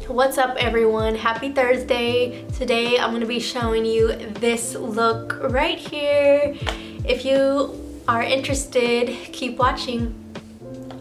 What's up everyone? Happy Thursday. Today I'm going to be showing you this look right here. If you are interested, keep watching.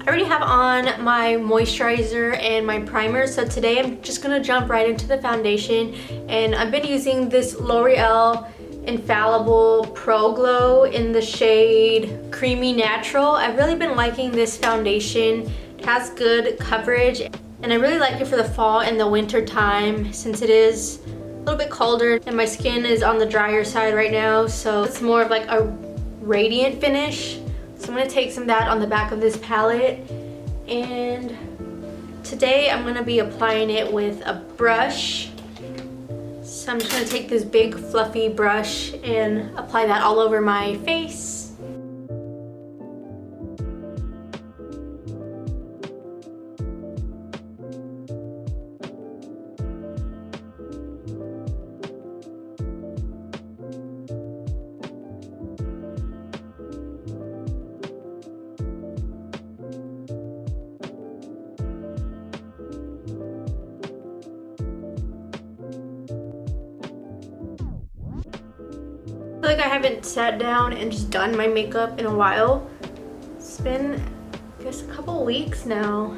I already have on my moisturizer and my primer, so today I'm just going to jump right into the foundation. And I've been using this L'Oreal Infallible Pro Glow in the shade Creamy Natural. I've really been liking this foundation. It has good coverage. And I really like it for the fall and the winter time since it is a little bit colder and my skin is on the drier side right now, so it's more of like a radiant finish. So I'm going to take some of that on the back of this palette, and today I'm going to be applying it with a brush. So I'm just going to take this big fluffy brush and apply that all over my face. I feel like I haven't sat down and just done my makeup in a while. It's been, I guess, a couple weeks now.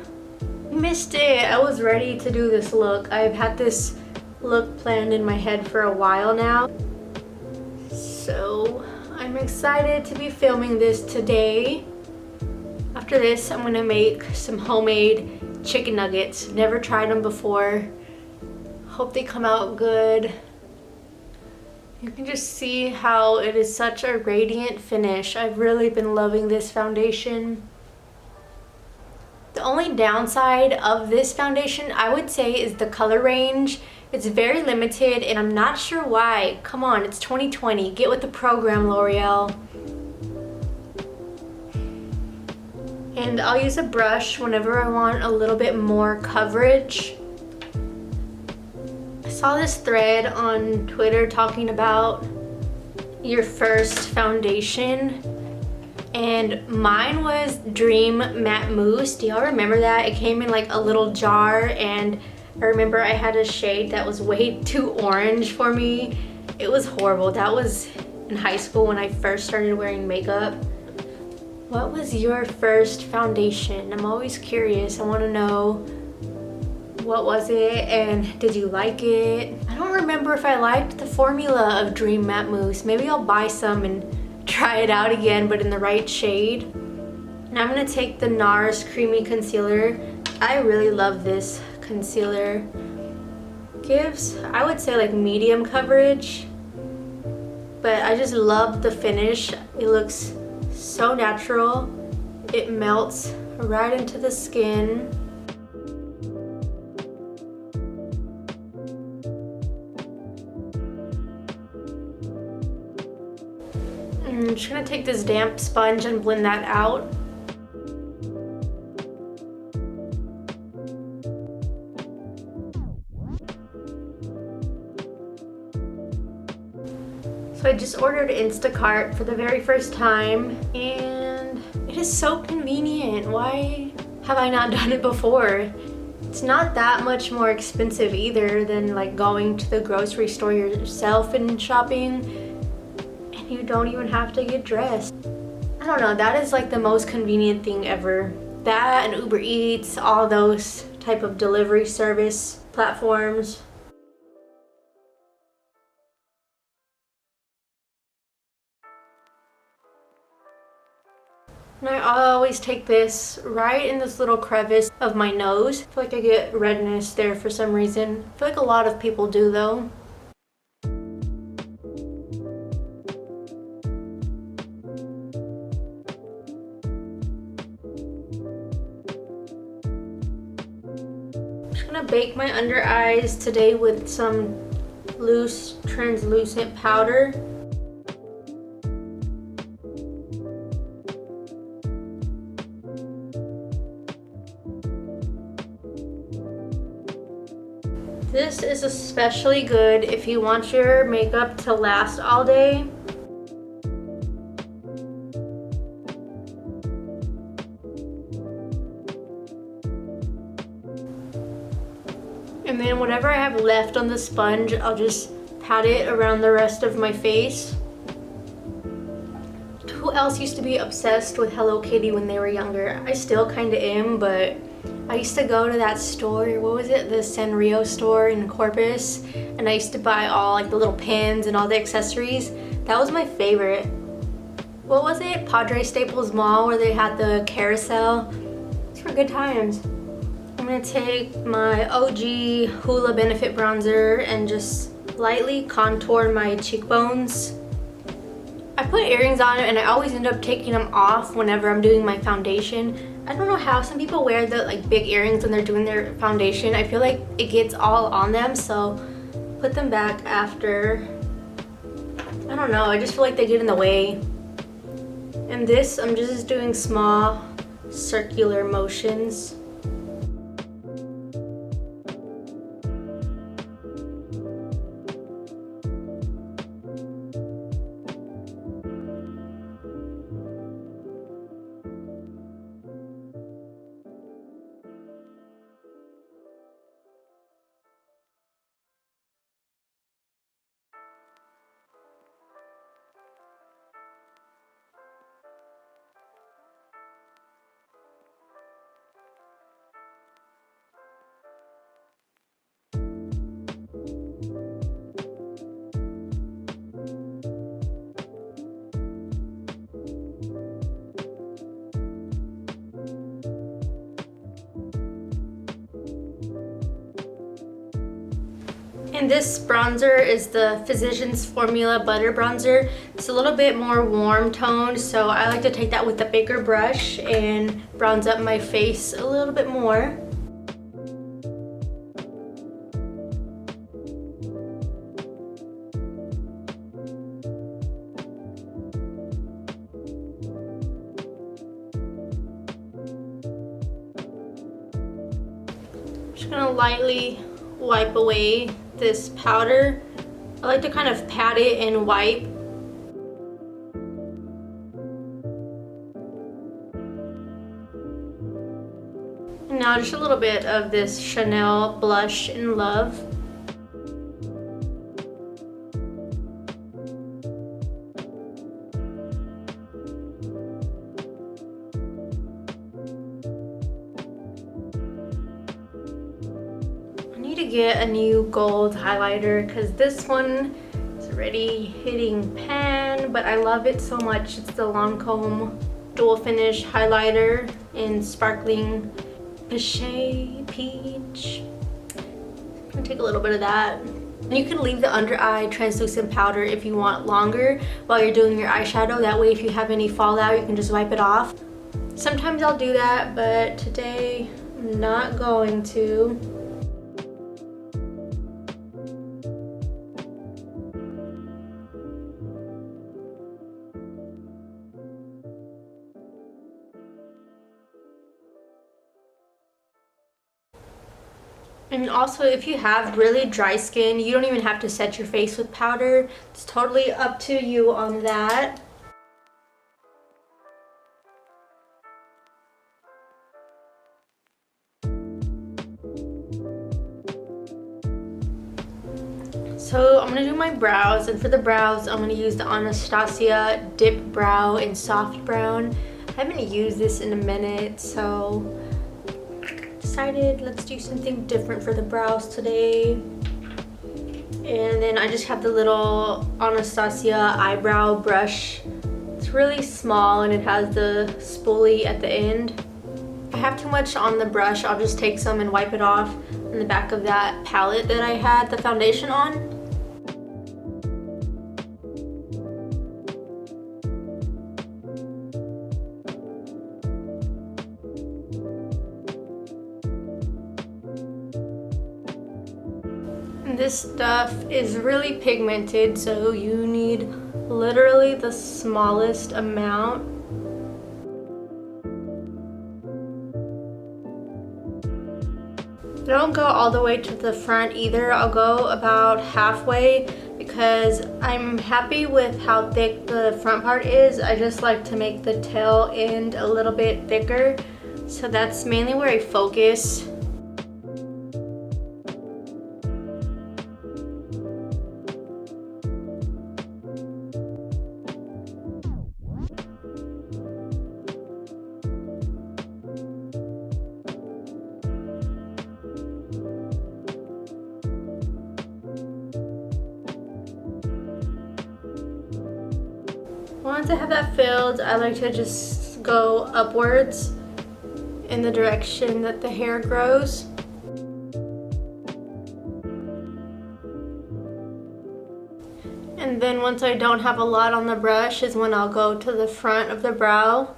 I missed it. I was ready to do this look. I've had this look planned in my head for a while now. So I'm excited to be filming this today. After this, I'm gonna make some homemade chicken nuggets. Never tried them before. Hope they come out good. You can just see how it is such a radiant finish. I've really been loving this foundation. The only downside of this foundation, I would say, is the color range. It's very limited and I'm not sure why. Come on, it's 2020. Get with the program, L'Oreal. And I'll use a brush whenever I want a little bit more coverage. I saw this thread on Twitter talking about your first foundation, and mine was Dream Matte Mousse. Do y'all remember that? It came in like a little jar, and I remember I had a shade that was way too orange for me. It was horrible. That was in high school when I first started wearing makeup. What was your first foundation? I'm always curious. I want to know. What was it and did you like it? I don't remember if I liked the formula of Dream Matte Mousse. Maybe I'll buy some and try it out again, but in the right shade. And I'm gonna take the NARS Creamy Concealer. I really love this concealer. Gives, I would say, like medium coverage, but I just love the finish. It looks so natural. It melts right into the skin. I'm just gonna take this damp sponge and blend that out. So I just ordered Instacart for the very first time and it is so convenient. Why have I not done it before? It's not that much more expensive either than like going to the grocery store yourself and shopping. You don't even have to get dressed. I don't know, that is like the most convenient thing ever. That and Uber Eats, all those type of delivery service platforms. And I always take this right in this little crevice of my nose. I feel like I get redness there for some reason. I feel like a lot of people do though. I'm gonna bake my under eyes today with some loose translucent powder. This is especially good if you want your makeup to last all day. And then whatever I have left on the sponge, I'll just pat it around the rest of my face. Who else used to be obsessed with Hello Kitty when they were younger? I still kind of am, but I used to go to that store, what was it? The Sanrio store in Corpus, and I used to buy all like the little pins and all the accessories. That was my favorite. What was it? Padre Staples Mall, where they had the carousel. These were good times. I'm gonna take my OG Hoola Benefit bronzer and just lightly contour my cheekbones. I put earrings on and I always end up taking them off whenever I'm doing my foundation. I don't know how some people wear the like big earrings when they're doing their foundation. I feel like it gets all on them, so put them back after. I don't know, I just feel like they get in the way. And this, I'm just doing small circular motions. And this bronzer is the Physicians Formula Butter Bronzer. It's a little bit more warm toned, so I like to take that with a bigger brush and bronze up my face a little bit more. I'm just gonna lightly wipe away this powder. I like to kind of pat it and wipe. And now just a little bit of this Chanel blush in Love. To get a new gold highlighter because this one is already hitting pan, but I love it so much. It's the Lancome dual finish highlighter in sparkling peach. I'm gonna take a little bit of that. And you can leave the under eye translucent powder if you want longer while you're doing your eyeshadow. That way if you have any fallout, you can just wipe it off. Sometimes I'll do that, but today I'm not going to. And also, if you have really dry skin, you don't even have to set your face with powder. It's totally up to you on that. So I'm gonna do my brows, and for the brows, I'm gonna use the Anastasia Dip Brow in Soft Brown. I haven't used this in a minute, so decided let's do something different for the brows today. And then I just have the little Anastasia eyebrow brush. It's really small and it has the spoolie at the end. If I have too much on the brush, I'll just take some and wipe it off on the back of that palette that I had the foundation on. This stuff is really pigmented, so you need literally the smallest amount. Don't go all the way to the front either. I'll go about halfway because I'm happy with how thick the front part is. I just like to make the tail end a little bit thicker. So that's mainly where I focus. Once I have that filled, I like to just go upwards in the direction that the hair grows. And then once I don't have a lot on the brush is when I'll go to the front of the brow.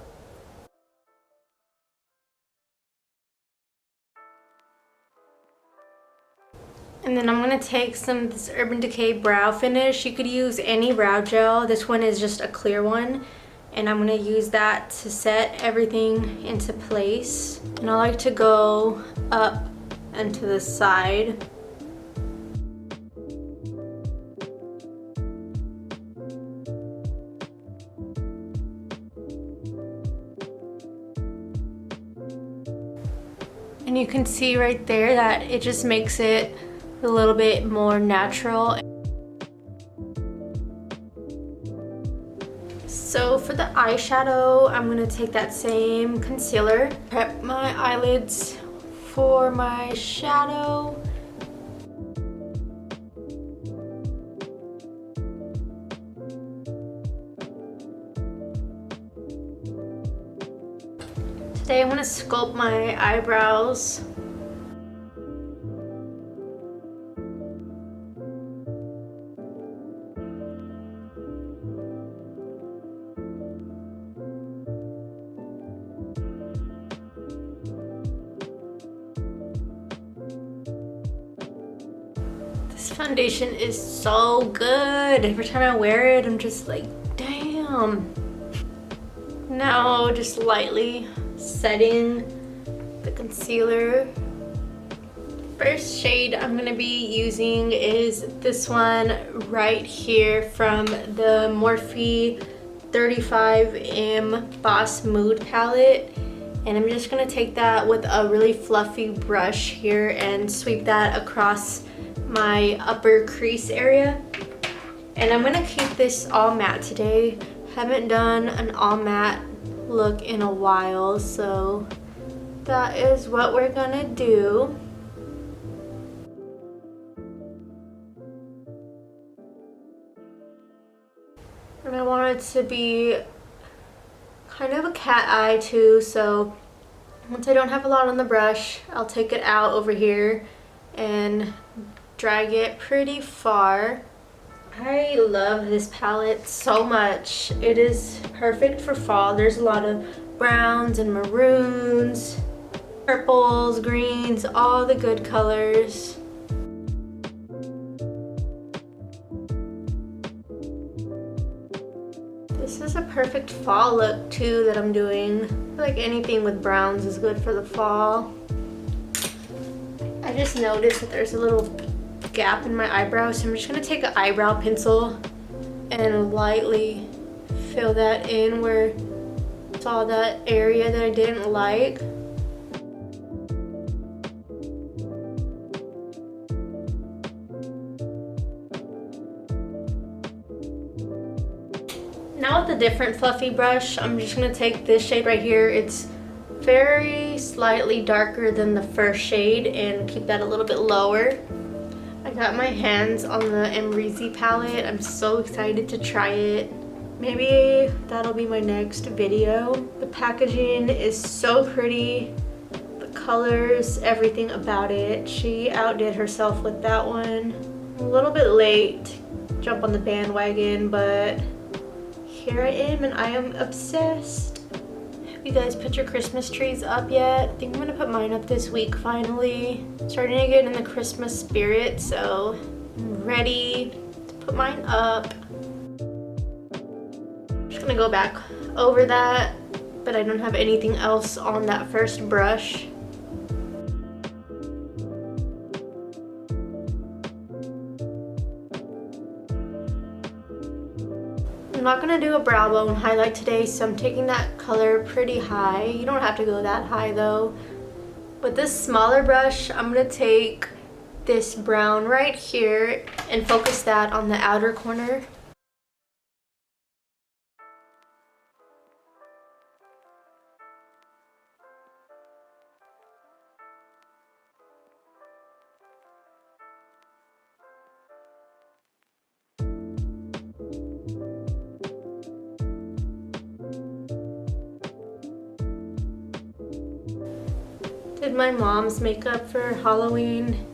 And then I'm going to take some of this Urban Decay brow finish. You could use any brow gel. This one is just a clear one. And I'm going to use that to set everything into place. And I like to go up and to the side. And you can see right there that it just makes it a little bit more natural. So for the eyeshadow, I'm gonna take that same concealer, prep my eyelids for my shadow. Today I'm gonna sculpt my eyebrows. This foundation is so good. Every time I wear it, I'm just like, damn. Now just lightly setting the concealer. First shade I'm gonna be using is this one right here from the Morphe 35M Boss Mood palette. And I'm just gonna take that with a really fluffy brush here and sweep that across my upper crease area. And I'm gonna keep this all matte today. Haven't done an all matte look in a while, so that is what we're gonna do. And I want it to be kind of a cat eye too, so once I don't have a lot on the brush, I'll take it out over here and drag it pretty far. I love this palette so much. It is perfect for fall. There's a lot of browns and maroons, purples, greens, all the good colors. This is a perfect fall look too that I'm doing. I feel like anything with browns is good for the fall. I just noticed that there's a little gap in my eyebrow, so I'm just gonna take an eyebrow pencil and lightly fill that in where I saw that area that I didn't like. Now with a different fluffy brush, I'm just gonna take this shade right here. It's very slightly darker than the first shade and keep that a little bit lower. I got my hands on the Emreezy palette. I'm so excited to try it. Maybe that'll be my next video. The packaging is so pretty. The colors, everything about it. She outdid herself with that one. I'm a little bit late to jump on the bandwagon, but here I am and I am obsessed. Have you guys put your Christmas trees up yet? I think I'm gonna put mine up this week finally. Starting to get in the Christmas spirit, so I'm ready to put mine up. I'm just gonna go back over that, but I don't have anything else on that first brush. I'm not gonna do a brow bone highlight today, so I'm taking that color pretty high. You don't have to go that high though. With this smaller brush, I'm gonna take this brown right here and focus that on the outer corner. Did my mom's makeup for Halloween.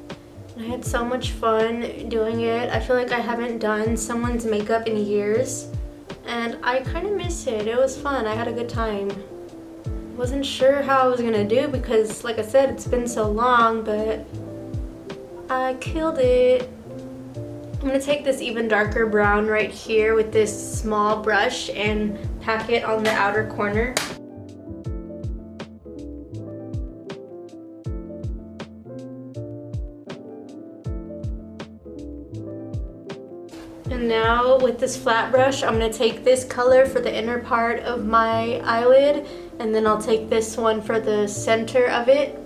I had so much fun doing it. I feel like I haven't done someone's makeup in years, and I kind of miss it. It was fun. I had a good time. Wasn't sure how I was gonna do because, like I said, it's been so long, but I killed it. I'm gonna take this even darker brown right here with this small brush and pack it on the outer corner. And now with this flat brush, I'm gonna take this color for the inner part of my eyelid, and then I'll take this one for the center of it.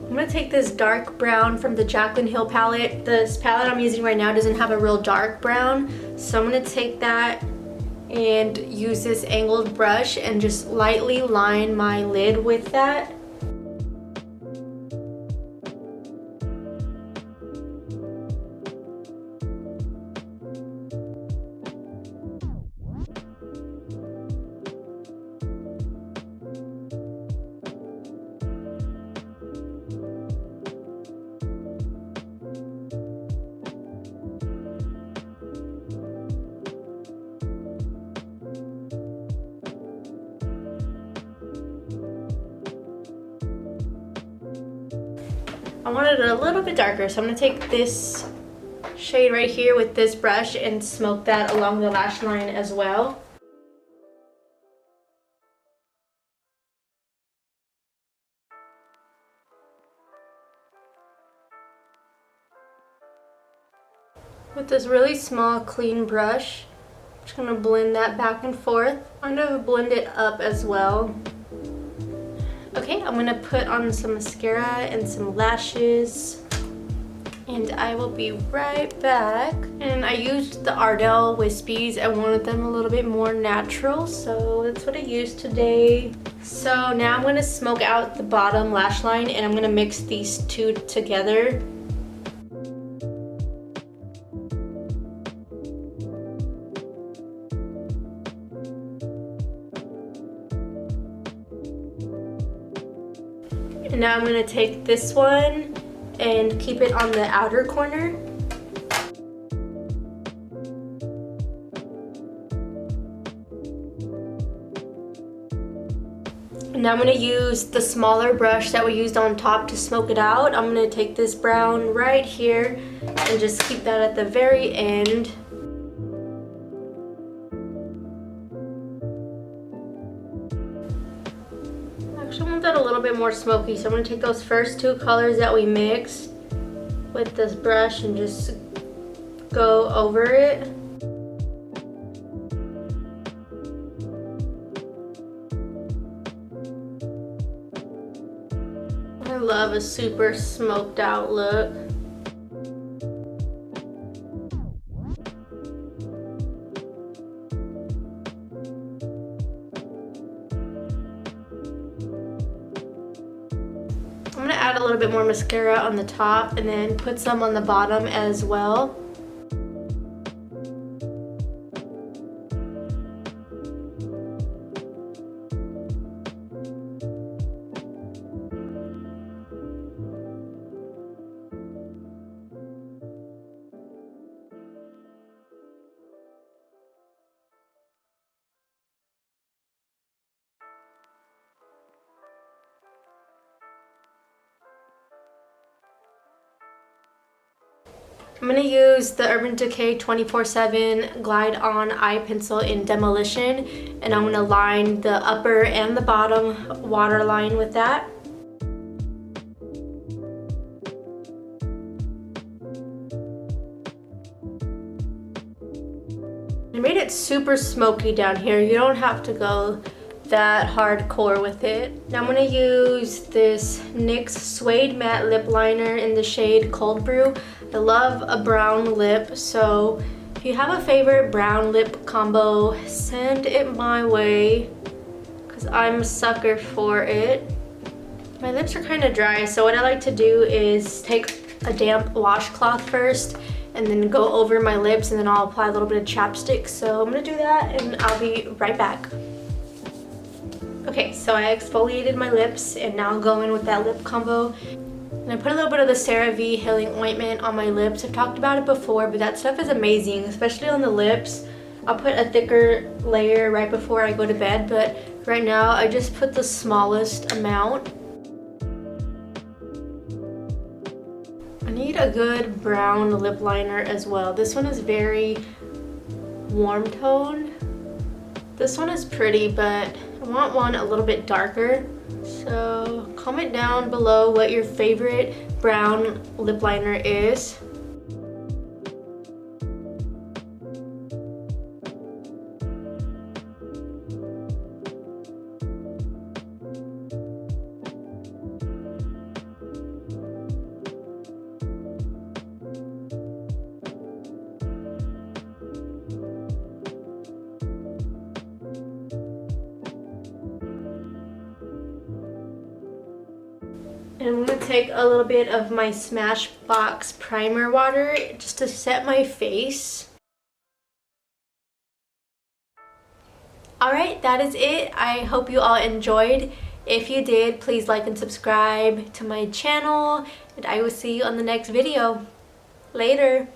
I'm gonna take this dark brown from the Jaclyn Hill palette. This palette I'm using right now doesn't have a real dark brown, so I'm gonna take that and use this angled brush and just lightly line my lid with that. I wanted it a little bit darker, so I'm gonna take this shade right here with this brush and smoke that along the lash line as well. With this really small, clean brush, I'm just gonna blend that back and forth. I'm gonna blend it up as well. Okay, I'm gonna put on some mascara and some lashes, and I will be right back. And I used the Ardell Wispies. I wanted them a little bit more natural, so that's what I used today. So now I'm gonna smoke out the bottom lash line, and I'm gonna mix these two together. And now I'm going to take this one and keep it on the outer corner. And now I'm going to use the smaller brush that we used on top to smoke it out. I'm going to take this brown right here and just keep that at the very end. I want that a little bit more smoky, so I'm going to take those first two colors that we mixed with this brush and just go over it. I love a super smoked out look. I'm gonna add a little bit more mascara on the top and then put some on the bottom as well. I'm going to use the Urban Decay 24/7 Glide On Eye Pencil in Demolition, and I'm going to line the upper and the bottom waterline with that. I made it super smoky down here. You don't have to go that hardcore with it. Now I'm going to use this NYX Suede Matte Lip Liner in the shade Cold Brew. I love a brown lip, so if you have a favorite brown lip combo, send it my way, because I'm a sucker for it. My lips are kind of dry, so what I like to do is take a damp washcloth first and then go over my lips, and then I'll apply a little bit of chapstick. So I'm gonna do that and I'll be right back. Okay, so I exfoliated my lips and now I'll go in with that lip combo. And I put a little bit of the CeraVe Healing Ointment on my lips. I've talked about it before, but that stuff is amazing, especially on the lips. I'll put a thicker layer right before I go to bed, but right now I just put the smallest amount. I need a good brown lip liner as well. This one is very warm toned. This one is pretty, but I want one a little bit darker. So comment down below what your favorite brown lip liner is. And I'm going to take a little bit of my Smashbox primer water just to set my face. Alright, that is it. I hope you all enjoyed. If you did, please like and subscribe to my channel, and I will see you on the next video. Later!